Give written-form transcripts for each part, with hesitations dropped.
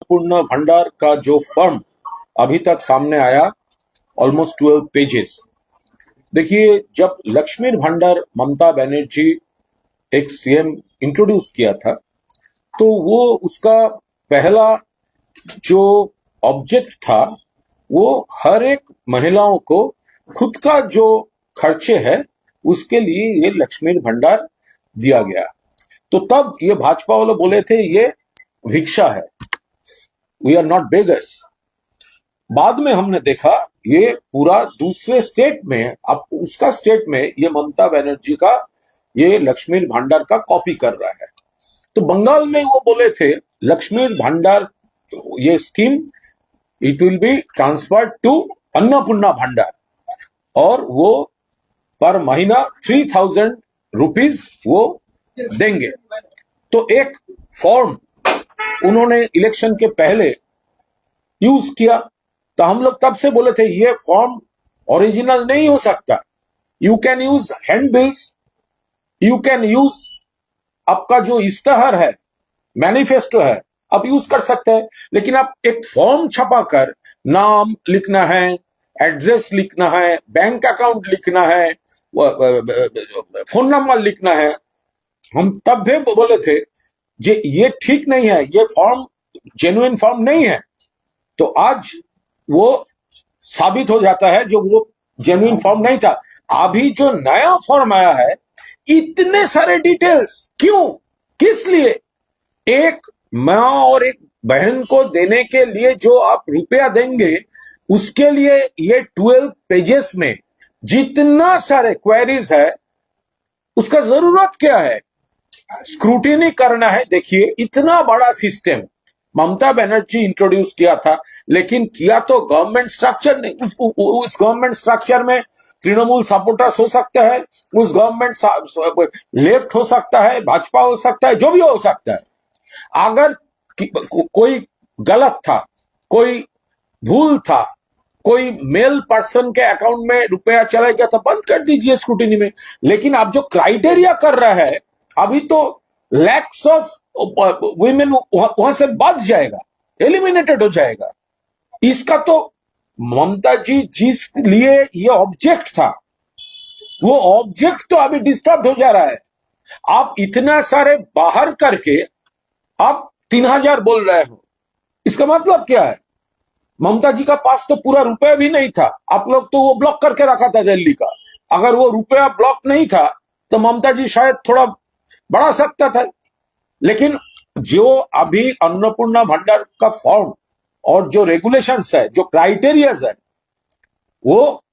अन्नपूर्णा भंडार का जो फर्म अभी तक सामने आया, ऑलमोस्ट 12 पेजेस। देखिए, जब लक्ष्मी भंडार ममता बनर्जी एक सीएम इंट्रोड्यूस किया था, तो वो उसका पहला जो ऑब्जेक्ट था वो हर एक महिलाओं को खुद का जो खर्चे है उसके लिए ये लक्ष्मी भंडार दिया गया। तो तब ये भाजपा वाले बोले थे ये भिक्षा है, वी आर नॉट बेगर्स। बाद में हमने देखा ये पूरा दूसरे स्टेट में, अब उसका स्टेट में ये ममता बनर्जी का ये लक्ष्मी भंडार का कॉपी कर रहा है। तो बंगाल में वो बोले थे लक्ष्मी भंडार ये scheme it will be transferred to Annapurna Bhandar, और वो पर महीना 3000 रुपीज वो देंगे। तो एक फॉर्म उन्होंने इलेक्शन के पहले यूज किया, तो हम लोग तब से बोले थे ये फॉर्म ओरिजिनल नहीं हो सकता। You can use hand bills, you can use आपका जो इश्तेहार है, मैनिफेस्टो है, आप यूज कर सकते हैं, लेकिन आप एक फॉर्म छपाकर नाम लिखना है, एड्रेस लिखना है, बैंक अकाउंट लिखना है, फोन नंबर लिखना है, हम तब भी बोले थे ये ठीक नहीं है, ये फॉर्म जेन्युइन फॉर्म नहीं है। तो आज वो साबित हो जाता है जो वो जेन्युइन फॉर्म नहीं था। अभी जो नया फॉर्म आया है, इतने सारे डिटेल्स क्यों, किस लिए? एक मां और एक बहन को देने के लिए जो आप रुपया देंगे, उसके लिए ये 12 पेजेस में जितना सारे क्वेरीज है, उसका जरूरत क्या है? स्क्रूटिनी करना है। देखिए, इतना बड़ा सिस्टम ममता बनर्जी इंट्रोड्यूस किया था, लेकिन किया तो गवर्नमेंट स्ट्रक्चर ने। उस गवर्नमेंट स्ट्रक्चर में तृणमूल सपोर्टर्स हो सकता है, उस गवर्नमेंट लेफ्ट हो सकता है, भाजपा हो सकता है, जो भी हो सकता है। अगर कोई गलत था, कोई भूल था, कोई मेल पर्सन के अकाउंट में रुपया चला गया तो बंद कर दीजिए स्क्रूटिनी में। लेकिन आप जो क्राइटेरिया कर रहा है, अभी तो लैक्स ऑफ वुमेन वहां से बच जाएगा, एलिमिनेटेड हो जाएगा। इसका तो ममता जी जिस लिए ये ऑब्जेक्ट था, वो ऑब्जेक्ट तो अभी डिस्टर्ब हो जा रहा है। आप इतना सारे बाहर करके आप 3000 बोल रहे हो, इसका मतलब क्या है? ममता जी का पास तो पूरा रुपया भी नहीं था, आप लोग तो वो ब्लॉक करके रखा था दिल्ली का। अगर वो रुपया ब्लॉक नहीं था तो ममता जी शायद थोड़ा बढ़ा सकता था। लेकिन जो अभी अन्नपूर्णा भंडार का फॉर्म और जो रेगुलेशंस है, जो क्राइटेरियाज है, वो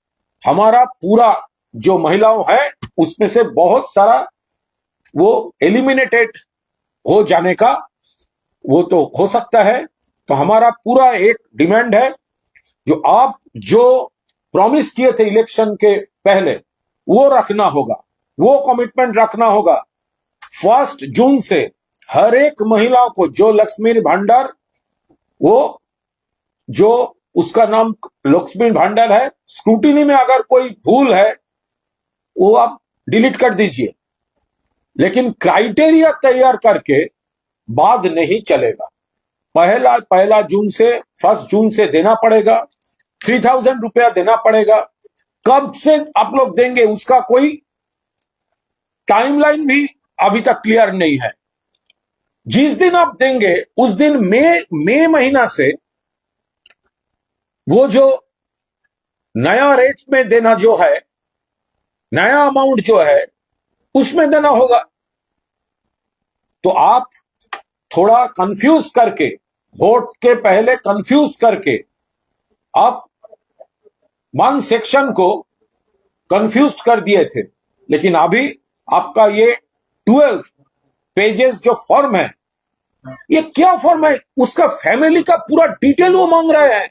हमारा पूरा जो महिलाओं है उसमें से बहुत सारा वो एलिमिनेटेड हो जाने का वो तो हो सकता है। तो हमारा पूरा एक डिमांड है, जो आप जो प्रॉमिस किए थे इलेक्शन के पहले वो रखना होगा, वो कमिटमेंट रखना होगा। 1 जून से हर एक महिला को जो लक्ष्मी भंडार, वो जो उसका नाम लक्ष्मी भंडार है, स्क्रूटिनी में अगर कोई भूल है वो आप डिलीट कर दीजिए, लेकिन क्राइटेरिया तैयार करके बाद नहीं चलेगा। पहला जून से 1 जून से देना पड़ेगा, 3000 रुपया देना पड़ेगा। कब से आप लोग देंगे उसका कोई टाइमलाइन भी अभी तक क्लियर नहीं है। जिस दिन आप देंगे उस दिन मई महीना से वो जो नया रेट में देना जो है, नया अमाउंट जो है उसमें देना होगा। तो आप थोड़ा कंफ्यूज करके, वोट के पहले कंफ्यूज करके आप 1 सेक्शन को कंफ्यूज कर दिए थे। लेकिन अभी आपका ये 12 पेजेस जो फॉर्म है, ये क्या फॉर्म है? उसका फैमिली का पूरा डिटेल वो मांग रहे हैं,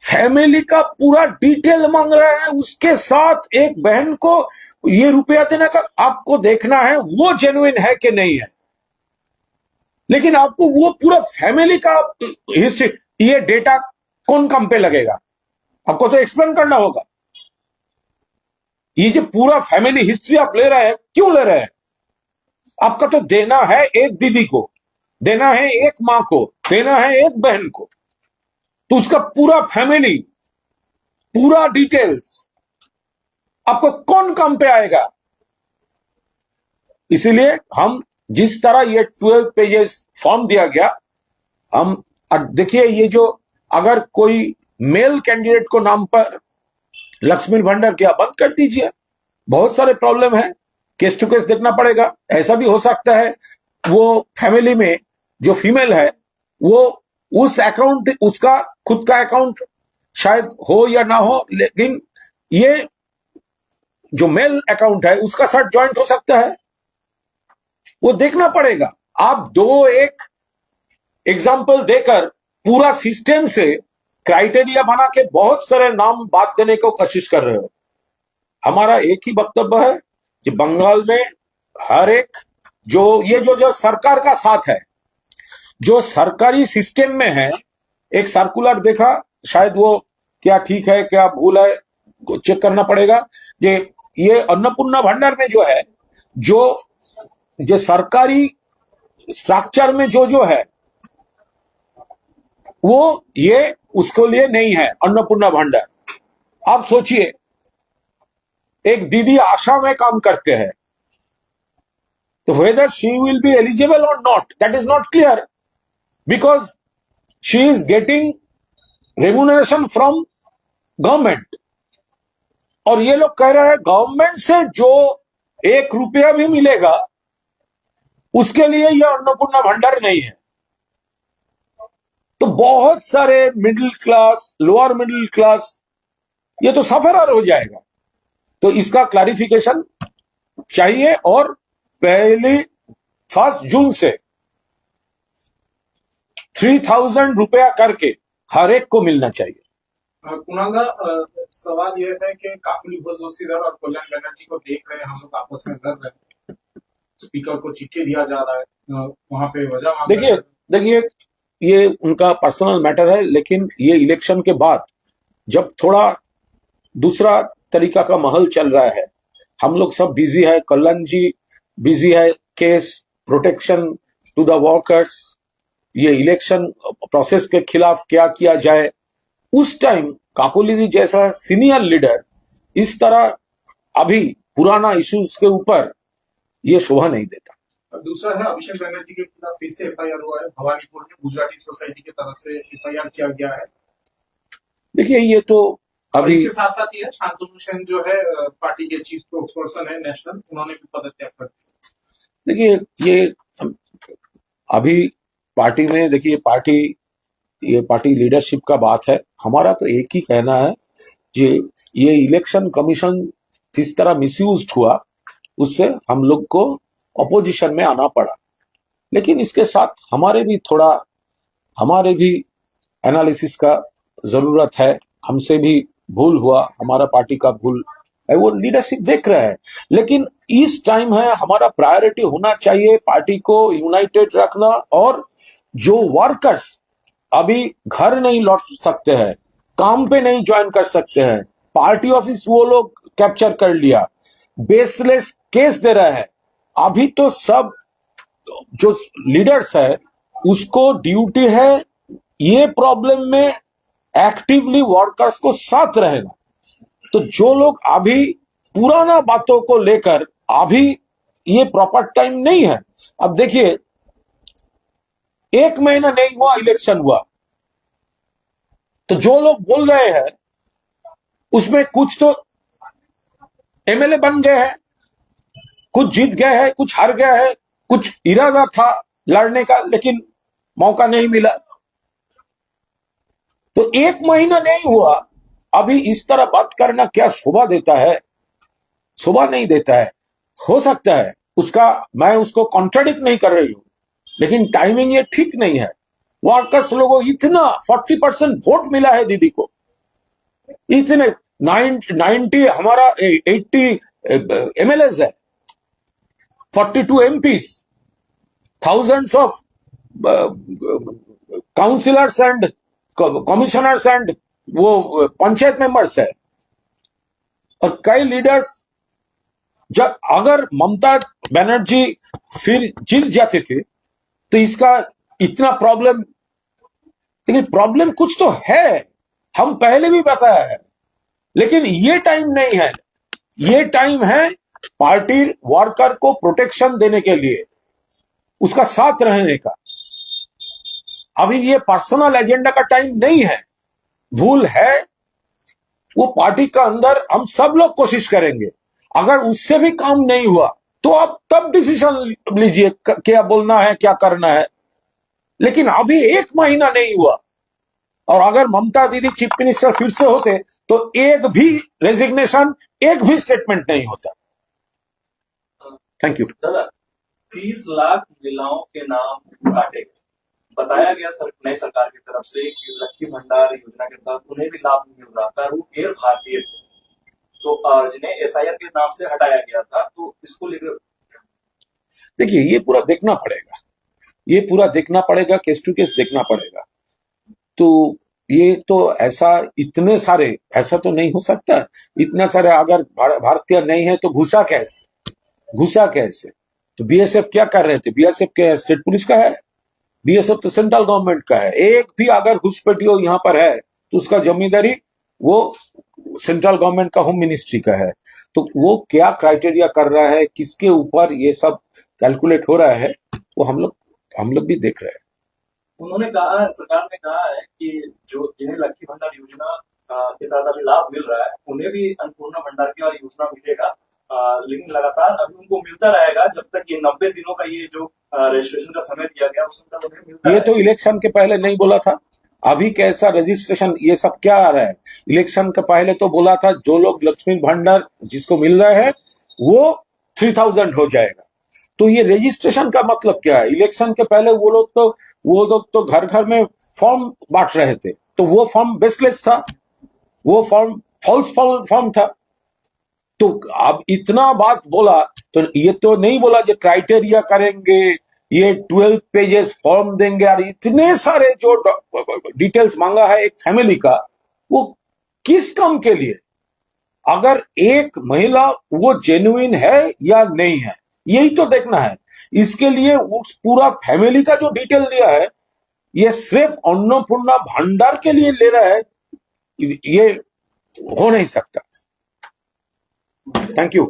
फैमिली का पूरा डिटेल मांग रहे हैं। उसके साथ एक बहन को ये रुपया देने का आपको देखना है वो जेन्युइन है कि नहीं है। लेकिन आपको वो पूरा फैमिली का हिस्ट्री, ये डेटा कौन काम पे लगेगा? आपको तो एक्सप्लेन करना होगा। ये जो पूरा फैमिली हिस्ट्री आप ले रहे हैं, क्यों ले रहे हैं? आपका तो देना है एक दीदी को, देना है एक मां को, देना है एक बहन को, तो उसका पूरा फैमिली, पूरा डिटेल्स आपको कौन काम पे आएगा? इसीलिए हम जिस तरह ये 12 पेजेस फॉर्म दिया गया, हम देखिए ये जो अगर कोई मेल कैंडिडेट को नाम पर लक्ष्मी भंडार किया, बंद कर दीजिए। बहुत सारे प्रॉब्लम है, केस टू केस देखना पड़ेगा। ऐसा भी हो सकता है वो फैमिली में जो फीमेल है वो उस अकाउंट, उसका खुद का अकाउंट शायद हो या ना हो, लेकिन ये जो मेल अकाउंट है उसका साथ ज्वाइंट हो सकता है, वो देखना पड़ेगा। आप दो एक एग्जाम्पल देकर पूरा सिस्टम से क्राइटेरिया बना के बहुत सारे नाम बात देने को कोशिश कर रहे हो। हमारा एक ही वक्तव्य है कि बंगाल में हर एक जो सरकार का साथ है, जो सरकारी सिस्टम में है, एक सर्कुलर देखा, शायद वो क्या ठीक है क्या भूल है, चेक करना पड़ेगा। ये अन्नपूर्णा भंडार में जो है, जो सरकारी स्ट्रक्चर में जो है वो ये उसके लिए नहीं है अन्नपूर्णा भंडार। आप सोचिए, एक दीदी आशा में काम करते हैं, तो whether she will be eligible or not, that is not clear, because she is getting remuneration from government, और ये लोग कह रहे हैं गवर्नमेंट से जो 1 रुपया भी मिलेगा उसके लिए यह अन्नपूर्णा भंडार नहीं है। तो बहुत सारे middle class, lower middle class, ये तो सफरर हो जाएगा। तो इसका क्लैरिफिकेशन चाहिए, और पहले 1 जून से 3000 रुपया करके हर एक को मिलना चाहिए। कुणाल, सवाल यह है कि काफिल जोशीधर और कल्याण बनर्जी को देख रहे हैं, हम लोग आपस में लड़ रहे हैं, स्पीकर को चिट्ठी दिया जा रहा है, वहां पे वजह मांग रहे हैं। देखिए ये उनका पर्सनल मैटर है, लेकिन ये इलेक्शन के बाद जब थोड़ा दूसरा तरीका का माहौल चल रहा है, हम लोग सब बिजी है, कल्याण जी बिजी है, case protection to the workers, ये इलेक्शन प्रोसेस के खिलाफ क्या किया जाए, उस टाइम काकोली जी जैसा सीनियर लीडर इस तरह अभी पुराना इश्यूज के ऊपर ये शोभा नहीं देता। दूसरा है, अभिषेक बनर्जी के खिलाफ फिर से एफआईआर हुआ है, भवानीपुर में गुजराती सोसाइटी की तरफ से एफआईआर किया गया है। देखिए ये तो अभी इसके साथ साथ ये शांतनु सेन जो है पार्टी के चीफ स्पोक्सपर्सन है नेशनल, उन्होंने भी पदत्याग कर दिया। देखिए ये अभी पार्टी में, देखिए ये पार्टी लीडरशिप का बात है। हमारा तो एक ही कहना है कि ये इलेक्शन कमीशन जिस तरह मिसयूज हुआ, उससे हम लोग को अपोजिशन में आना पड़ा, लेकिन इसके साथ हमारे भी एनालिसिस का जरूरत है। हमसे भी भूल हुआ, हमारा पार्टी का भूल है, वो लीडरशिप देख रहा है, लेकिन इस टाइम है हमारा प्रायोरिटी होना चाहिए पार्टी को यूनाइटेड रखना। और जो वर्कर्स अभी घर नहीं लौट सकते हैं, काम पे नहीं ज्वाइन कर सकते हैं, पार्टी ऑफिस वो लोग कैप्चर कर लिया, बेसलेस केस दे रहा है, अभी तो सब जो लीडर्स है उसको ड्यूटी है ये प्रॉब्लम में एक्टिवली वर्कर्स को साथ रहना। तो जो लोग अभी पुराना बातों को लेकर, अभी ये प्रॉपर टाइम नहीं है। अब देखिए 1 महीना नहीं हुआ, इलेक्शन हुआ, तो जो लोग बोल रहे हैं उसमें कुछ तो एमएलए बन गए हैं, कुछ जीत गए हैं, कुछ हार गए हैं, कुछ इरादा था लड़ने का लेकिन मौका नहीं मिला। तो 1 महीना नहीं हुआ, अभी इस तरह बात करना क्या शोभा देता है? शोभा नहीं देता है। हो सकता है मैं उसको कॉन्ट्राडिक्ट नहीं कर रही हूं, लेकिन टाइमिंग ये ठीक नहीं है। वर्कर्स लोगों इतना 40% वोट मिला है दीदी को, इतने 90 हमारा 80 एमएलएस है, 42 MPs, thousands of councillors and commissioners and वो पंचायत मेंबर्स है, और कई लीडर्स। जब अगर ममता बनर्जी फिर जीत जाते थे तो इसका इतना प्रॉब्लम, लेकिन प्रॉब्लम कुछ तो है, हम पहले भी बताया है, लेकिन ये टाइम नहीं है। ये टाइम है पार्टी वर्कर को प्रोटेक्शन देने के लिए, उसका साथ रहने का। अभी ये पर्सनल एजेंडा का टाइम नहीं है। भूल है वो पार्टी का अंदर, हम सब लोग कोशिश करेंगे। अगर उससे भी काम नहीं हुआ तो आप तब डिसीजन लीजिए क्या बोलना है, क्या करना है। लेकिन अभी 1 महीना नहीं हुआ, और अगर ममता दीदी चीफ मिनिस्टर फिर से होते तो एक भी रेजिग्नेशन, एक भी स्टेटमेंट नहीं होता। Thank you. दादा, 30 लाख महिलाओं के नाम काटे गए। बताया गया नई सरकार की तरफ से कि लक्ष्मी भंडार योजना के तहत उन्हें भी लाभ मिल रहा था, वो गैर भारतीय थे, तो जिन्हें एसआईआर के नाम से हटाया गया था, तो इसको लेकर देखिए, ये पूरा देखना पड़ेगा, ये पूरा देखना पड़ेगा, केस टू केस देखना पड़ेगा। तो ये तो ऐसा इतने सारे, ऐसा तो नहीं हो सकता। इतना सारे अगर भारतीय नहीं है तो घुसा कैसे? तो बीएसएफ क्या कर रहे थे? बीएसएफ क्या स्टेट पुलिस का है? बीएसएफ तो सेंट्रल गवर्नमेंट का है। एक भी अगर घुसपैठियों यहाँ पर है तो उसका जिम्मेदारी वो सेंट्रल गवर्नमेंट का, होम मिनिस्ट्री का है। तो वो क्या क्राइटेरिया कर रहा है, किसके ऊपर ये सब कैलकुलेट हो रहा है, वो हम लोग भी देख रहे हैं। उन्होंने कहा, सरकार ने कहा है कि जो जिन्हें लक्ष्मी भंडार योजना के तहत अभी लाभ मिल रहा है, उन्हें भी अन्नपूर्णा भंडार की योजना मिलेगा, लेकिन लगातार अभी उनको मिलता रहेगा जब तक ये 90 दिनों का ये जो रजिस्ट्रेशन का समय दिया गया उस तक उन्हें मिलता ये तो इलेक्शन के पहले नहीं बोला था। अभी कैसा रजिस्ट्रेशन, ये सब क्या आ रहा है? इलेक्शन के पहले तो बोला था जो लोग लक्ष्मी भंडार जिसको मिल रहा है वो 3000 हो जाएगा। तो ये रजिस्ट्रेशन का मतलब क्या है? इलेक्शन के पहले वो लोग तो घर घर में फॉर्म बांट रहे थे, तो वो फॉर्म बेसलेस था, वो फॉर्म फॉल्स फॉर्म था। तो अब इतना बात बोला तो ये तो नहीं बोला जो क्राइटेरिया करेंगे, ये 12 पेजेस फॉर्म देंगे, और इतने सारे जो डिटेल्स मांगा है एक फैमिली का, वो किस काम के लिए? अगर एक महिला वो जेन्युइन है या नहीं है, यही तो देखना है। इसके लिए उस पूरा फैमिली का जो डिटेल दिया है, ये सिर्फ अन्नपूर्णा भंडार के लिए ले रहा है, ये हो नहीं सकता। Thank you.